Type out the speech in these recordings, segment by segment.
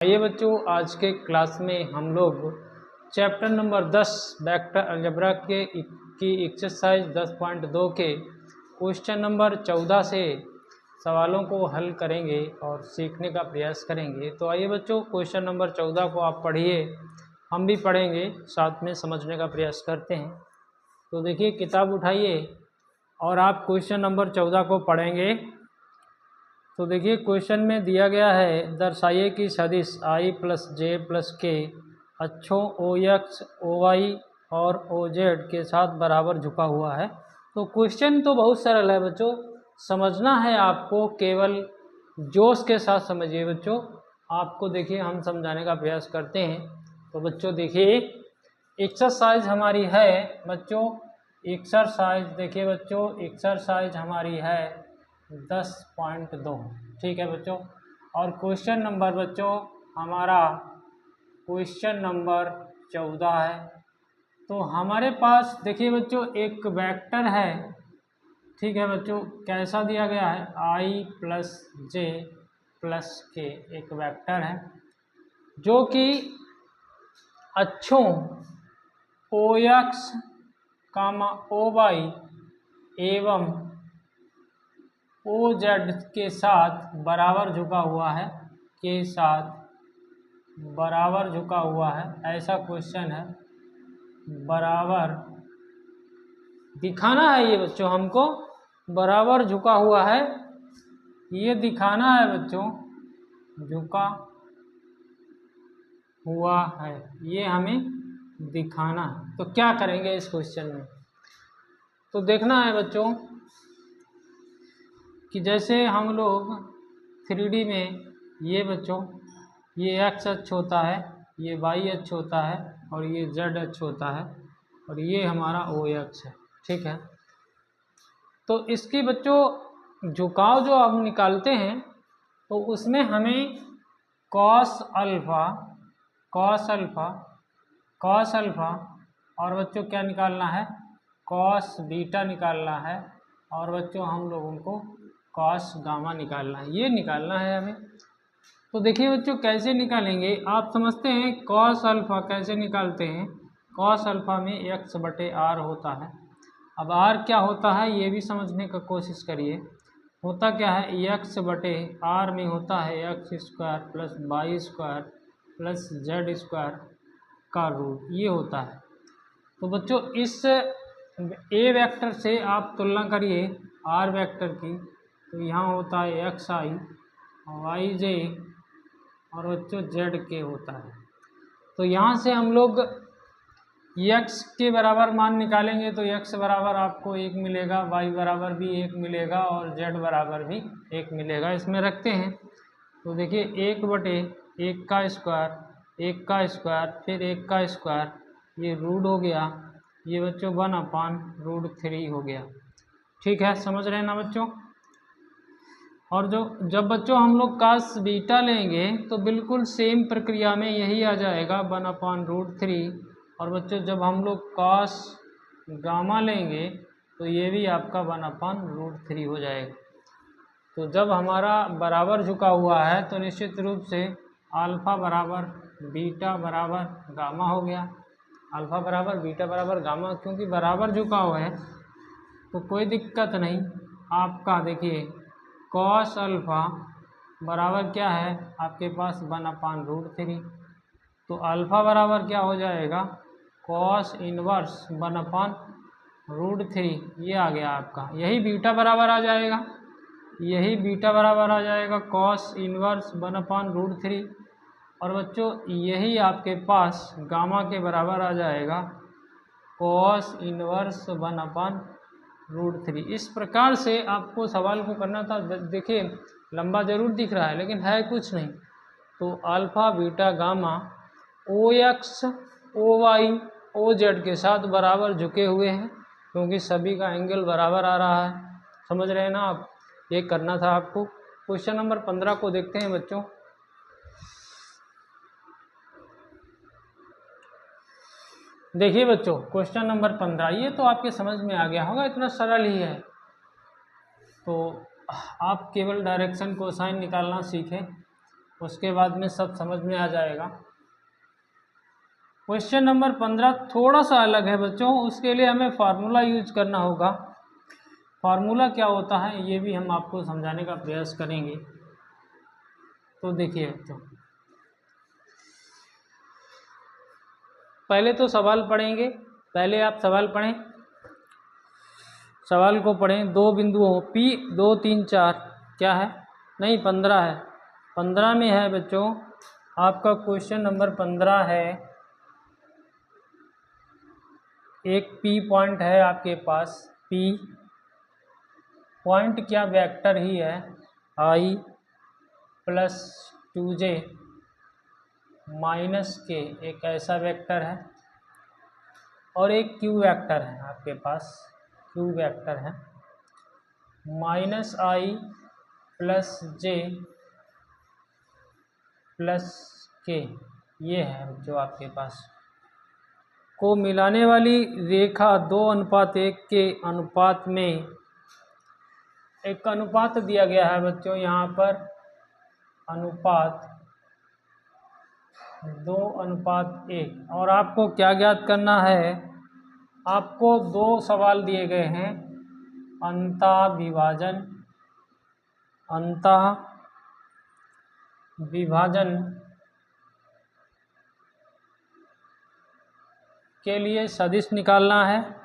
आइए बच्चों, आज के क्लास में हम लोग चैप्टर नंबर 10 वेक्टर अलजेब्रा की एक्सरसाइज 10.2 के क्वेश्चन नंबर 14 से सवालों को हल करेंगे और सीखने का प्रयास करेंगे। तो आइए बच्चों, क्वेश्चन नंबर 14 को आप पढ़िए, हम भी पढ़ेंगे, साथ में समझने का प्रयास करते हैं। तो देखिए, किताब उठाइए और आप क्वेश्चन नंबर 14 को पढ़ेंगे। तो देखिए, क्वेश्चन में दिया गया है, दर्शाइए कि सदिश i प्लस जे प्लस के अक्षों ओ एक्स ओ वाई और ओ जेड के साथ बराबर झुका हुआ है। तो क्वेश्चन तो बहुत सरल है बच्चों, समझना है आपको, केवल जोश के साथ समझिए बच्चों। आपको देखिए हम समझाने का प्रयास करते हैं। तो बच्चों देखिए, एक्सरसाइज हमारी है बच्चों, एक्सरसाइज देखिए बच्चों, एक्सरसाइज हमारी है 10.2, ठीक है बच्चों। और क्वेश्चन नंबर बच्चों हमारा क्वेश्चन नंबर 14 है। तो हमारे पास देखिए बच्चों एक वेक्टर है, ठीक है बच्चों। कैसा दिया गया है, i प्लस जे प्लस के एक वेक्टर है जो कि अक्षों ओ एक्स कामा ओ वाई एवं ओ जेड के साथ बराबर झुका हुआ है, के साथ बराबर झुका हुआ है, ऐसा क्वेश्चन है। बराबर दिखाना है ये बच्चों, हमको बराबर झुका हुआ है ये दिखाना है बच्चों, झुका हुआ है ये हमें दिखाना है। तो क्या करेंगे इस क्वेश्चन में, तो देखना है बच्चों कि जैसे हम लोग 3D में ये बच्चों, ये x अक्ष होता है, ये y अक्ष होता है और ये z अक्ष होता है और ये हमारा o अक्ष है, ठीक है। तो इसकी बच्चों झुकाव जो हम निकालते हैं तो उसमें हमें cos अल्फा और बच्चों क्या निकालना है, cos बीटा निकालना है और बच्चों हम लोगों को cos गामा निकालना है, ये निकालना है हमें। तो देखिए बच्चों कैसे निकालेंगे, आप समझते हैं cos अल्फा कैसे निकालते हैं। cos अल्फा में x/r होता है। अब r क्या होता है ये भी समझने का कोशिश करिए। होता क्या है, x/r में होता है x² plus y² plus z² का रूट, ये होता है। तो बच्चों इस a वेक्टर से आप तुलना करिए r वेक्टर की, तो यहाँ होता है xi yj और बच्चों zk होता है। तो यहाँ से हम लोग x के बराबर मान निकालेंगे तो x बराबर आपको 1 मिलेगा, y बराबर भी 1 मिलेगा और z बराबर भी 1 मिलेगा। इसमें रखते हैं तो देखिए 1/1 का स्क्वायर, 1 का स्क्वायर, फिर 1 का स्क्वायर, ये रूट हो गया, ये बच्चों 1/√3 हो गया, ठीक है। समझ रहे हैं ना बच्चों। और जब बच्चों हम लोग cos बीटा लेंगे तो बिल्कुल सेम प्रक्रिया में यही आ जाएगा 1/√3। और बच्चों जब हम लोग cos गामा लेंगे तो ये भी आपका 1/√3 हो जाएगा। तो जब हमारा बराबर झुका हुआ है तो निश्चित रूप से अल्फा बराबर बीटा बराबर गामा हो गया। अल्फा बराबर बीटा बराबर गामा, क्योंकि बराबर झुका हुआ है तो कोई दिक्कत नहीं आपका। देखिए cos अल्फा बराबर क्या है आपके पास 1/√3, तो अल्फा बराबर क्या हो जाएगा, cos इनवर्स 1/√3, ये आ गया आपका। यही बीटा बराबर आ जाएगा, यही बीटा बराबर आ जाएगा cos इनवर्स 1/√3। और बच्चों यही आपके पास गामा के बराबर आ जाएगा cos इनवर्स 1/√3। इस प्रकार से आपको सवाल को करना था। देखिए लंबा जरूर दिख रहा है लेकिन है कुछ नहीं। तो alpha beta gamma O X O Y O Z के साथ बराबर झुके हुए हैं, क्योंकि सभी का एंगल बराबर आ रहा है। समझ रहे हैं ना आप, ये करना था आपको। क्वेश्चन नंबर 15 को देखते हैं बच्चों। देखिए बच्चों क्वेश्चन नंबर 15, ये तो आपके समझ में आ गया होगा, इतना सरल ही है। तो आप केवल डायरेक्शन कोसाइन निकालना सीखें। उसके बाद में सब समझ में आ जाएगा। क्वेश्चन नंबर 15 थोड़ा सा अलग है बच्चों, उसके लिए हमें फार्मूला यूज करना होगा। फार्मूला क्या होता है ये भी हम आपको समझाने का प्रयास करेंगे। तो देखिए बच्चों, पहले तो सवाल पढ़ेंगे। पहले आप सवाल पढ़ें, सवाल को पढ़ें। दो बिंदुओं P 2 3 4 क्या है, नहीं 15 है, 15 में है बच्चों आपका क्वेश्चन नंबर 15 है। एक P पॉइंट है आपके पास, P पॉइंट क्या वेक्टर ही है I प्लस 2j माइनस के, एक ऐसा वेक्टर है। और एक Q वेक्टर है आपके पास, Q वेक्टर है minus I plus j plus के, ये है जो आपके पास। को मिलाने वाली रेखा 2:1 के अनुपात में, एक अनुपात दिया गया है बच्चों यहाँ पर, अनुपात 2:1। और आपको क्या ज्ञात करना है, आपको दो सवाल दिए गए हैं, अंतः विभाजन, अंतः विभाजन के लिए सदिश निकालना है।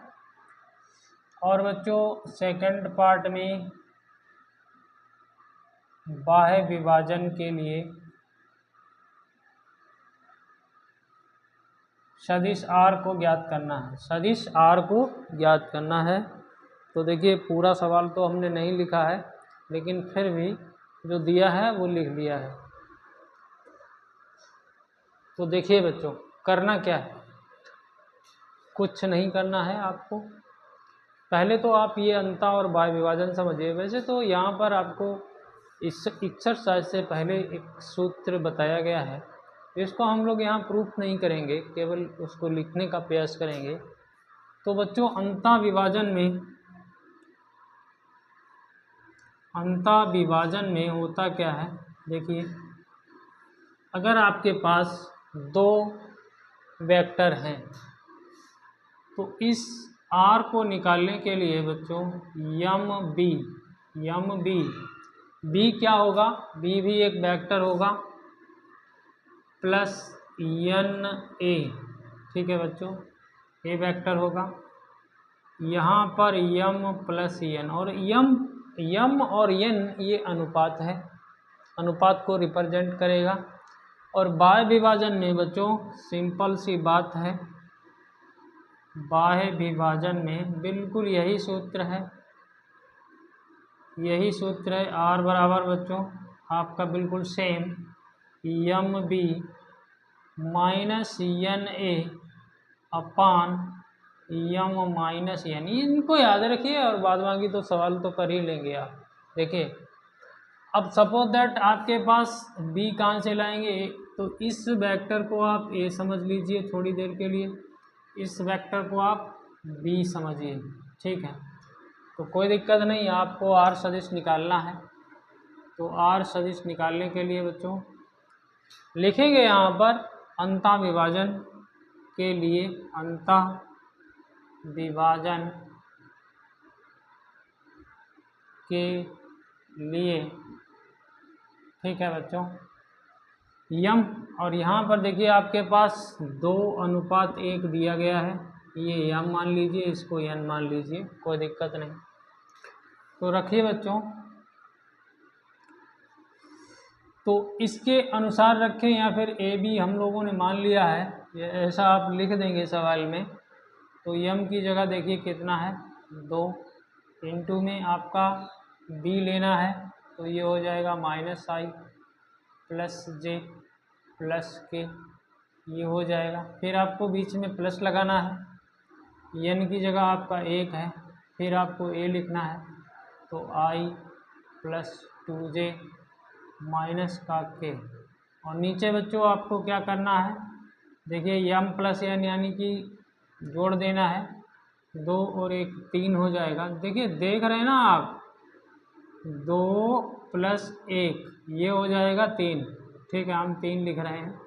और बच्चों सेकंड पार्ट में बाह्य विभाजन के लिए सदिश R को ज्ञात करना है, सदिश R को ज्ञात करना है। तो देखिए पूरा सवाल तो हमने नहीं लिखा है, लेकिन फिर भी जो दिया है वो लिख लिया है। तो देखिए बच्चों, करना क्या है, कुछ नहीं करना है आपको। पहले तो आप ये अंतः और बाह्य विभाजन समझिए। वैसे तो यहाँ पर आपको इस एक्सरसाइज से पहले एक सूत्र बताया गया है, इसको हम लोग यहाँ प्रूफ नहीं करेंगे, केवल उसको लिखने का प्रयास करेंगे। तो बच्चों अंतः विभाजन में होता क्या है, देखिए अगर आपके पास दो वेक्टर हैं तो इस R को निकालने के लिए बच्चों यम बी क्या होगा, बी भी एक वेक्टर होगा, प्लस एन ए, ठीक है बच्चों, ए वेक्टर होगा। यहाँ पर यम प्लस एन, और यम और एन ये अनुपात है, अनुपात को रिप्रेजेंट करेगा। और बाह्य विभाजन में बच्चों सिंपल सी बात है, बाह्य विभाजन में बिल्कुल यही सूत्र है, यही सूत्र है। R बराबर बच्चों आपका बिल्कुल same M B minus N A upon M minus N, इनको याद रखिए और बाद बाकी तो सवाल तो कर ही लेंगे आप। देखिए अब सपोज दैट आपके पास B कहाँ से लाएंगे, तो इस वेक्टर को आप A समझ लीजिए थोड़ी देर के लिए, इस वेक्टर को आप B समझिए, ठीक है। तो कोई दिक्कत नहीं, आपको R सदिश निकालना है। तो R सदिश निकालने के लिए बच्चों लिखेंगे यहाँ पर अंतः विभाजन के लिए, अंतः विभाजन के लिए, ठीक है बच्चों, यम। और यहाँ पर देखिए आपके पास 2:1 दिया गया है, ये यम मान लीजिए, इसको एन मान लीजिए, कोई दिक्कत नहीं। तो रखिए बच्चों, तो इसके अनुसार रखें या फिर ए बी हम लोगों ने मान लिया है, ये ऐसा आप लिख देंगे सवाल में। तो यम की जगह देखिए कितना है 2, इंटू में आपका बी लेना है, तो ये हो जाएगा माइनस आई प्लस जे प्लस के, ये हो जाएगा। फिर आपको बीच में प्लस लगाना है, एन की जगह आपका 1 है, फिर आपको ए लिखना है, तो आई प्लस 2j माइनस का के। और नीचे बच्चों आपको क्या करना है, देखिए यम प्लस एन यानी कि जोड़ देना है, 2 और 1 3 हो जाएगा। देखिए देख रहे हैं ना आप, 2 + 1 ये हो जाएगा 3, ठीक है, हम 3 लिख रहे हैं,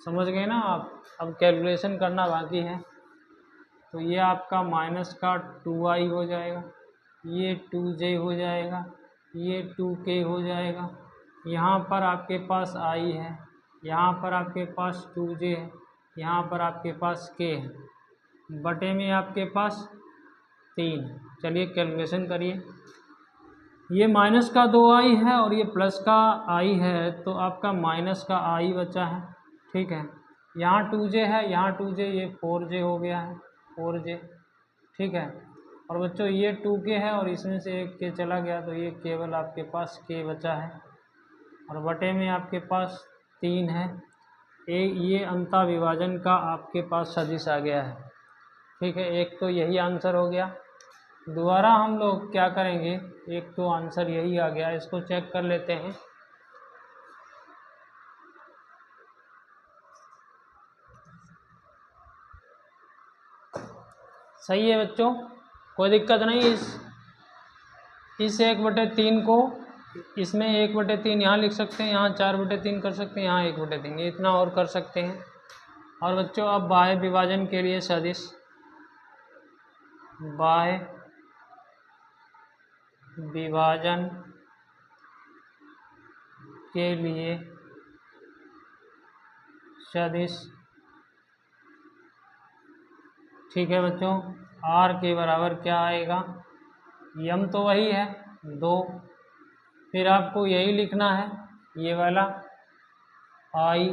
समझ गए ना आप। अब कैलकुलेशन करना बाकी है। तो ये आपका माइनस का 2i हो जाएगा, ये 2j हो जाएगा, ये 2k हो जाएगा। यहाँ पर आपके पास i है, यहाँ पर आपके पास 2j है, यहाँ पर आपके पास k है, बटे में आपके पास 3 है। चलिए कैलकुलेशन करिए। ये माइनस का 2i है और ये प्लस का i है, तो आपका माइनस का i बचा है। ठीक है, यहाँ 2j है, यहाँ 2j, ये 4j हो गया है, 4j। ठीक है, और बच्चों ये 2k है और इसमें से एक k चला गया, तो ये केवल आपके पास k बचा है, और बटे में आपके पास 3 है। ये अंतर विभाजन का आपके पास सदिश आ गया है। ठीक है, एक तो यही आंसर हो गया। दोबारा हम लोग क्या करेंगे, एक तो आंसर यही आ गया, इसको चेक कर लेते हैं। सही है बच्चों, कोई दिक्कत नहीं। इस 1/3 को इसमें 1/3 यहाँ लिख सकते हैं, यहाँ 4/3 कर सकते हैं, यहाँ 1/3, ये इतना और कर सकते हैं। और बच्चों अब बाह्य विभाजन के लिए सदिश, बाह्य विभाजन के लिए सदिश। ठीक है बच्चों, r के बराबर क्या आएगा, यम तो वही है 2, फिर आपको यही लिखना है, ये वाला i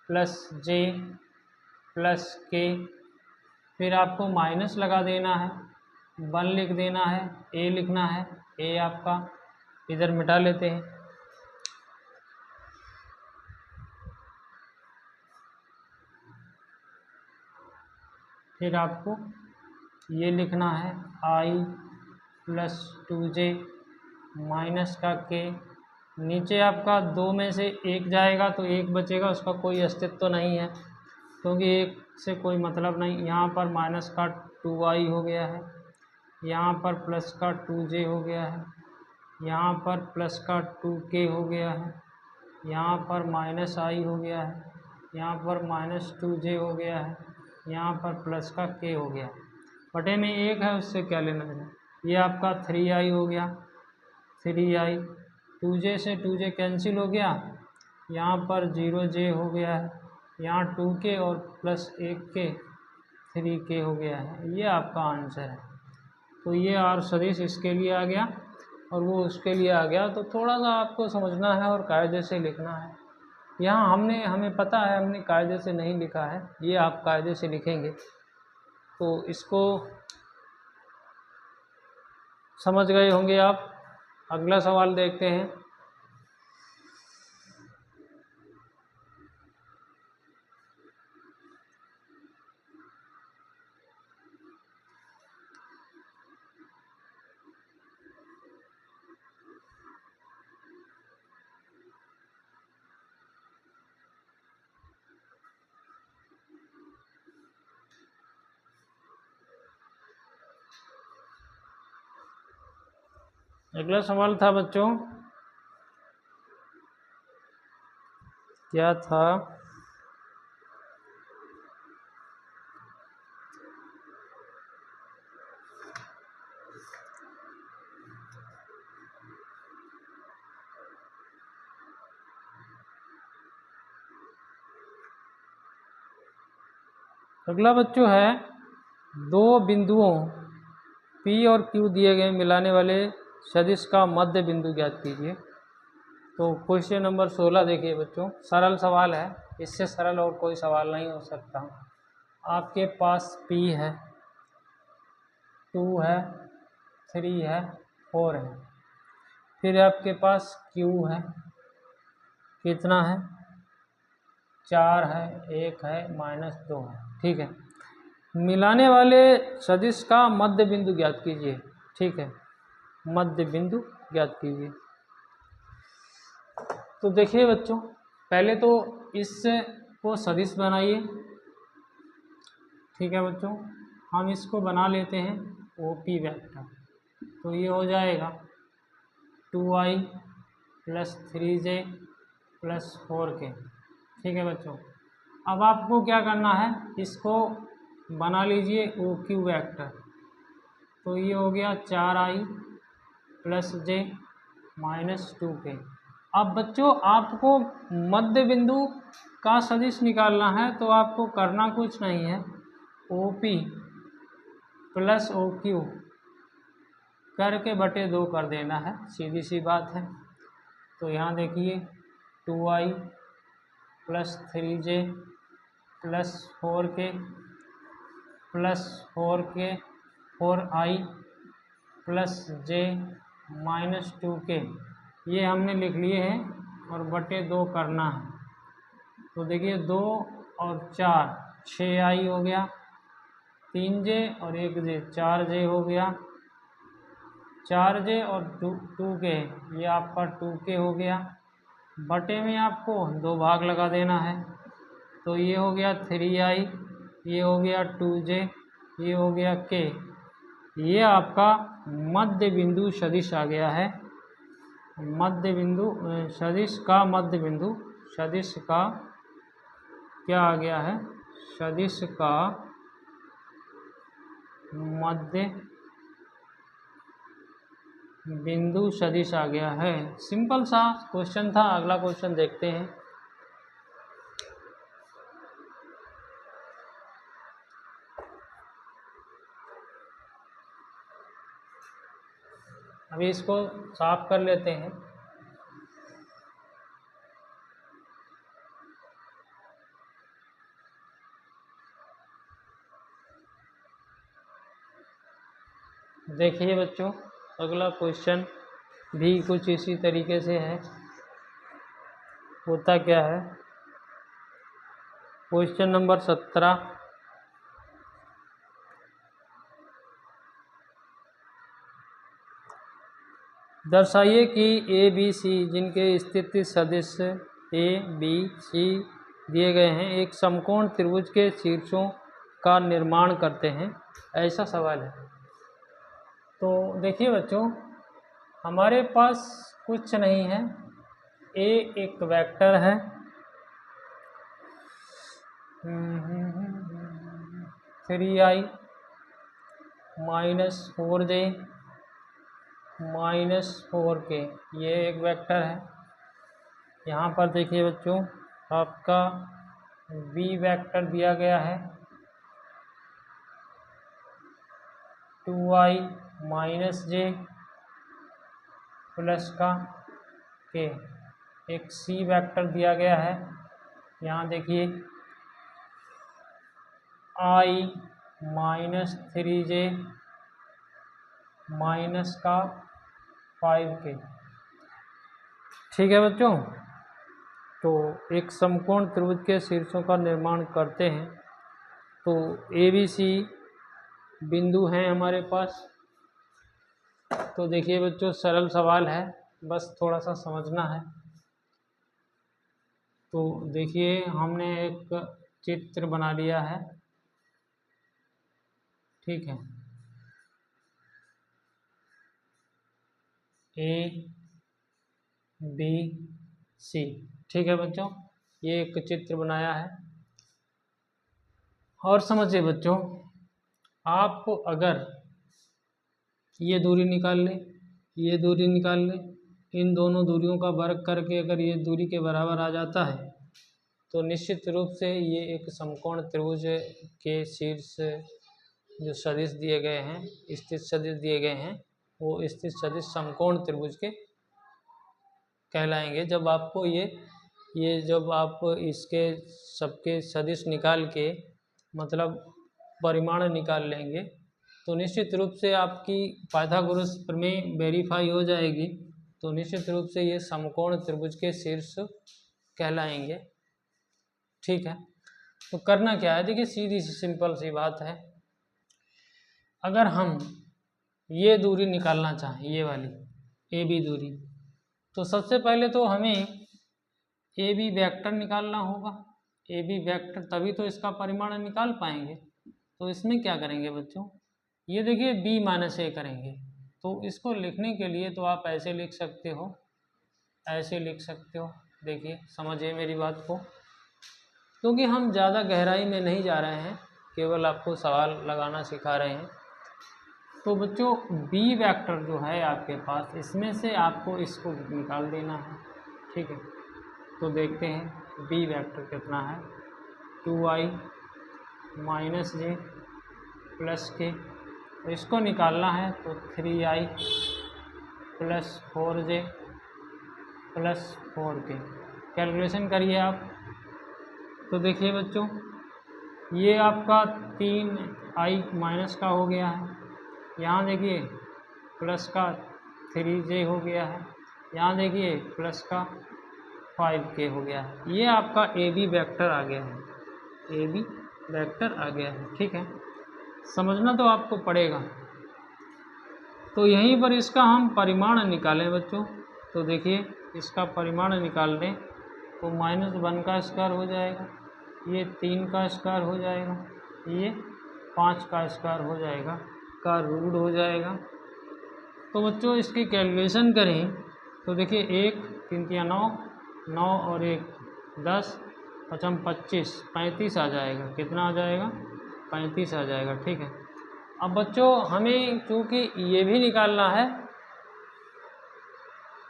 plus j plus k, फिर आपको माइनस लगा देना है, 1 लिख देना है, a लिखना है, a आपका इधर मिटा लेते हैं। फिर आपको ये लिखना है i प्लस 2j माइनस का k, नीचे आपका 2 में से 1 जाएगा तो 1 बचेगा, उसका कोई अस्तित्व नहीं है क्योंकि 1 से कोई मतलब नहीं। यहाँ पर माइनस का 2i हो गया है, यहाँ पर प्लस का 2j हो गया है, यहाँ पर प्लस का 2k हो गया है, यहाँ पर माइनस i हो गया है, यहाँ पर माइनस 2j हो गया है, यहाँ पर प्लस का k हो गया। बटे में 1 है, उससे क्या लेना देना। ये आपका 3i हो गया, 3i, 2j से 2j कैंसिल हो गया, यहाँ पर 0j हो गया है, यहाँ 2k और प्लस 1k 3k हो गया है। ये आपका आंसर है। तो ये r सदिश इसके लिए आ गया और वो उसके लिए आ गया। तो थोड़ा सा आपको समझना है और कायदे से लिखना है। यहाँ हमें पता है हमने कायदे से नहीं लिखा है, ये आप कायदे से लिखेंगे तो इसको समझ गए होंगे आप। अगला सवाल देखते हैं। अगला सवाल था बच्चों, क्या था, अगला बच्चों है, दो बिंदुओं P और Q दिए गए मिलाने वाले सदिश का मध्य बिंदु ज्ञात कीजिए। तो क्वेश्चन नंबर 16 देखिए बच्चों, सरल सवाल है, इससे सरल और कोई सवाल नहीं हो सकता। आपके पास P है, 2 है, 3 है, 4 है, फिर आपके पास Q है, कितना है, 4 है, 1 है, -2 है। ठीक है, मिलाने वाले सदिश का मध्य बिंदु ज्ञात कीजिए। ठीक है, मध्य बिंदु ज्ञात कीजिए। तो देखिए बच्चों, पहले तो इसको सदिश बनाइए। ठीक है बच्चों, हम इसको बना लेते हैं OP वेक्टर। तो ये हो जाएगा 2i plus 3j plus 4k। ठीक है बच्चों, अब आपको क्या करना है, इसको बना लीजिए ओ क्यू वेक्टर। तो ये हो गया 4i प्लस जे माइनस 2k। अब बच्चों आपको मध्य बिंदु का सदिश निकालना है, तो आपको करना कुछ नहीं है, O P plus O Q करके बटे 2 कर देना है, सीधी सी बात है। तो यहाँ देखिए 2i plus 3j plus 4k plus 4i plus j minus 2k, ये हमने लिख लिए हैं और बटे 2 करना है। तो देखिए 2 और 4 6i हो गया, 3j और 1j 4j हो गया, 4j और 2k ये आपका 2k हो गया। बटे में आपको 2 भाग लगा देना है, तो ये हो गया 3i, ये हो गया 2j, ये हो गया k। ये आपका मध्य बिंदु सदिश आ गया है। मध्य बिंदु सदिश का मध्य बिंदु, सदिश का क्या आ गया है, सदिश का मध्य बिंदु सदिश आ गया है। सिंपल सा क्वेश्चन था। अगला क्वेश्चन देखते हैं। अभी इसको साफ कर लेते हैं। देखिए बच्चों, अगला क्वेश्चन भी कुछ इसी तरीके से है। होता क्या है, क्वेश्चन नंबर 17, दर्शाइए कि ए बी सी जिनके स्थिति सदिश ए बी सी दिए गए हैं एक समकोण त्रिभुज के शीर्षों का निर्माण करते हैं, ऐसा सवाल है। तो देखिए बच्चों, हमारे पास कुछ नहीं है, ए एक वेक्टर है, 3i minus 4j minus 4k, ये एक वेक्टर है। यहाँ पर देखिए बच्चों, आपका v वेक्टर दिया गया है 2i माइनस j प्लस का k। एक c वेक्टर दिया गया है, यहाँ देखिए i माइनस 3j माइनस का 5k। ठीक है बच्चों, तो एक समकोण त्रिभुज के शीर्षों का निर्माण करते हैं। तो ए बी सी बिंदु हैं हमारे पास। तो देखिए बच्चों, सरल सवाल है, बस थोड़ा सा समझना है। तो देखिए, हमने एक चित्र बना लिया है, ठीक है, ए बी सी। ठीक है बच्चों, ये एक चित्र बनाया है। और समझिए बच्चों, आप अगर ये दूरी निकाल लें, ये दूरी निकाल लें, इन दोनों दूरियों का वर्ग करके अगर ये दूरी के बराबर आ जाता है, तो निश्चित रूप से ये एक समकोण त्रिभुज के शीर्ष जो सदिश दिए गए हैं, स्थित सदिश दिए गए हैं, वो स्थित सदिश समकोण त्रिभुज के कहलाएंगे। जब आपको ये जब आप इसके सबके सदिश निकाल के मतलब परिमाण निकाल लेंगे, तो निश्चित रूप से आपकी पाइथागोरस प्रमेय वेरीफाई हो जाएगी। तो निश्चित रूप से ये समकोण त्रिभुज के शीर्ष कहलाएंगे। ठीक है, तो करना क्या है, देखिए सीधी सी सिंपल सी बात है। अगर हम ये दूरी निकालना चाहें, ये वाली ए बी दूरी, तो सबसे पहले तो हमें ए बी वेक्टर निकालना होगा। ए बी वेक्टर, तभी तो इसका परिमाण निकाल पाएंगे। तो इसमें क्या करेंगे बच्चों, ये देखिए b माइनस ए करेंगे। तो इसको लिखने के लिए तो आप ऐसे लिख सकते हो, ऐसे लिख सकते हो, देखिए समझिए मेरी बात को, क्योंकि हम ज़्यादा गहराई में नहीं जा रहे हैं, केवल आपको सवाल लगाना सिखा रहे हैं। तो बच्चों बी वेक्टर जो है आपके पास, इसमें से आपको इसको निकाल देना है, ठीक है। तो देखते हैं बी वेक्टर कितना है, 2i माइनस जे प्लस के, तो इसको निकालना है तो 3i plus 4j plus 4k। Calculation करिए आप। तो देखिए बच्चों ये आपका 3i माइनस का हो गया है, यहाँ देखिए प्लस का 3j हो गया है, यहाँ देखिए प्लस का 5k हो गया है। ये आपका ए बी वेक्टर आ गया है, ए बी वेक्टर आ गया है, ठीक है। समझना तो आपको पड़ेगा। तो यहीं पर इसका हम परिमाण निकालें बच्चों। तो देखिए इसका परिमाण निकाल दें तो -1 का स्क्वायर हो जाएगा, ये 3 का स्क्वायर हो जाएगा, ये 5 का स्क्वायर हो जाएगा, का रूट हो जाएगा। तो बच्चों इसकी कैलकुलेशन करें तो देखिए 1 3 3 9, 9 और 1 10, 5 25, 35 आ जाएगा। कितना आ जाएगा? 35 आ जाएगा, ठीक है। अब बच्चों हमें चूँकि ये भी निकालना है,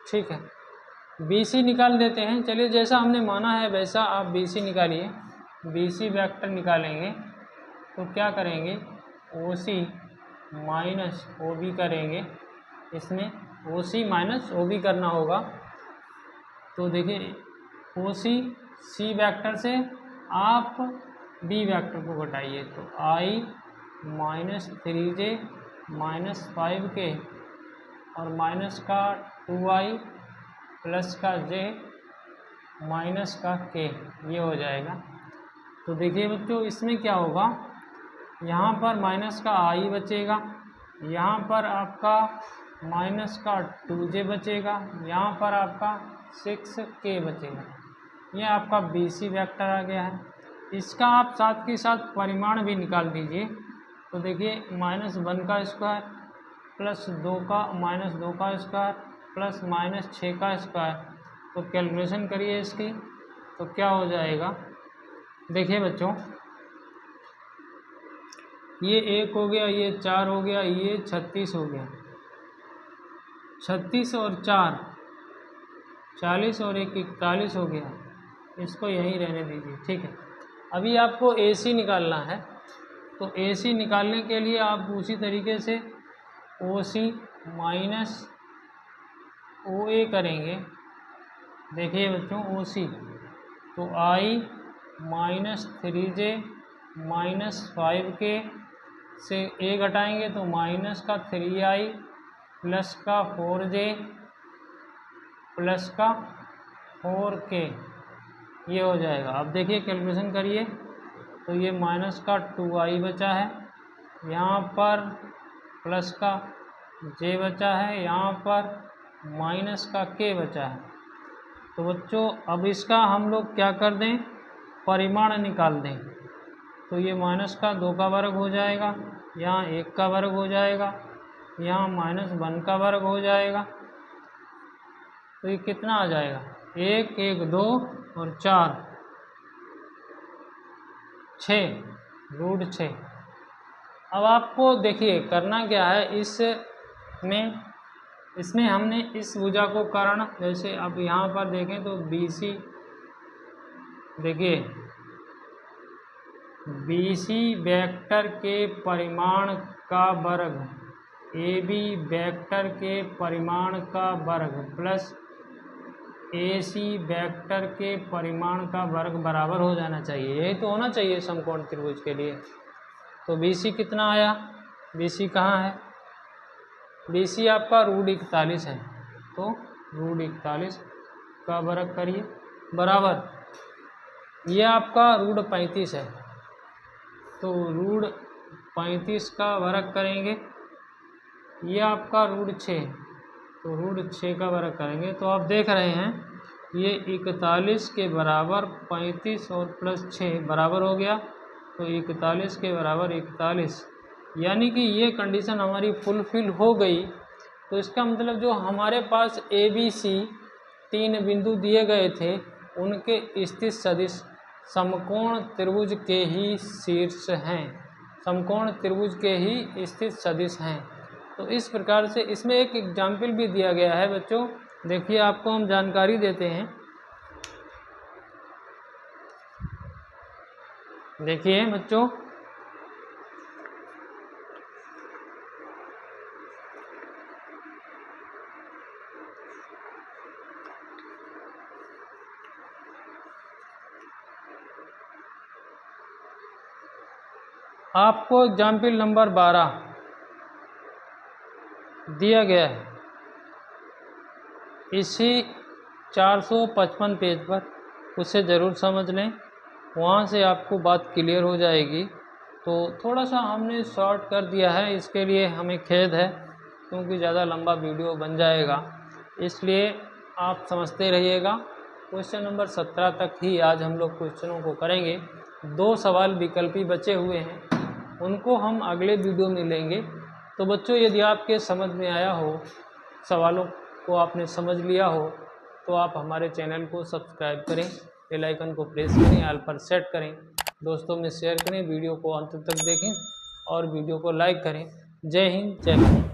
ठीक है, BC निकाल देते हैं। चलिए जैसा हमने माना है वैसा आप BC निकालिए। BC वेक्टर निकालेंगे तो क्या करेंगे, OC माइनस OB करेंगे, इसमें OC माइनस OB करना होगा। तो देखिए OC C वेक्टर से आप B वेक्टर को घटाइए तो I minus 3j minus 5k और माइनस का 2i प्लस का j माइनस का k, ये हो जाएगा। तो देखिए बच्चों इसमें क्या होगा, यहाँ पर माइनस का i बचेगा, यहाँ पर आपका माइनस का 2j बचेगा, यहाँ पर आपका 6k बचेगा। ये आपका BC वेक्टर आ गया है। इसका आप साथ के साथ परिमाण भी निकाल दीजिए। तो देखिए -1 का स्क्वायर प्लस 2 का -2 का स्क्वायर प्लस -6 का स्क्वायर। तो कैलकुलेशन करिए इसकी तो क्या हो जाएगा। देखिए बच्चों ये 1 हो गया, ये 4 हो गया, ये 36 हो गया, 36 और 4 40 और 1 41 हो गया। इसको यहीं रहने दीजिए, ठीक है। अभी आपको AC निकालना है। तो AC निकालने के लिए आप उसी तरीके से OC माइनस OA करेंगे। देखिए बच्चों OC तो I minus 3j minus 5k से A घटाएंगे तो माइनस का 3i प्लस का 4j प्लस का 4k, ये हो जाएगा। अब देखिए कैलकुलेशन करिए तो ये माइनस का 2i बचा है, यहाँ पर प्लस का j बचा है, यहाँ पर माइनस का k बचा है। तो बच्चों अब इसका हम लोग क्या कर दें, परिमाण निकाल दें। तो ये माइनस का 2 का वर्ग हो जाएगा, यहाँ 1 का वर्ग हो जाएगा, यहाँ -1 का वर्ग हो जाएगा। तो ये कितना आ जाएगा, 1 1 2 और 4 6 रूट 6। अब आपको देखिए करना क्या है, इसमें हमने इस भुजा को कर्ण, जैसे अब यहाँ पर देखें तो BC, देखिए BC वेक्टर के परिमाण का वर्ग AB वेक्टर के परिमाण का वर्ग प्लस AC वेक्टर के परिमाण का वर्ग बराबर हो जाना चाहिए। यही तो होना चाहिए समकोण त्रिभुज के लिए। तो BC कितना आया, BC कहाँ है, BC आपका √41 है। तो √41 का वर्ग करिए बराबर, ये आपका √35 है। तो √35 का वर्ग करेंगे, ये आपका √6, तो √6 का वर्ग करेंगे तो आप देख रहे हैं ये 41 के बराबर 35 और प्लस 6 बराबर हो गया। तो 41 के बराबर 41, यानी कि ये कंडीशन हमारी फुलफिल हो गई। तो इसका मतलब जो हमारे पास ABC 3 बिंदु दिए गए थे उनके स्थित सदिश समकोण त्रिभुज के ही शीर्ष हैं, समकोण त्रिभुज के ही स्थित सदिश हैं। तो इस प्रकार से इसमें एक एग्जाम्पल भी दिया गया है बच्चों। देखिए आपको हम जानकारी देते हैं। देखिए बच्चों, आपको एग्जाम्पल नंबर 12 दिया गया है इसी 455 पेज पर, उसे ज़रूर समझ लें, वहाँ से आपको बात क्लियर हो जाएगी। तो थोड़ा सा हमने शॉर्ट कर दिया है, इसके लिए हमें खेद है, क्योंकि ज़्यादा लंबा वीडियो बन जाएगा, इसलिए आप समझते रहिएगा। क्वेश्चन नंबर 17 तक ही आज हम लोग क्वेश्चनों को करेंगे। 2 सवाल विकल्पी बचे हुए हैं, उनको हम अगले वीडियो में लेंगे। तो बच्चों, यदि आपके समझ में आया हो, सवालों को आपने समझ लिया हो, तो आप हमारे चैनल को सब्सक्राइब करें, बेल आइकन को प्रेस करें, ऑल पर सेट करें, दोस्तों में शेयर करें, वीडियो को अंत तक देखें और वीडियो को लाइक करें। जय हिंद, जय भारत।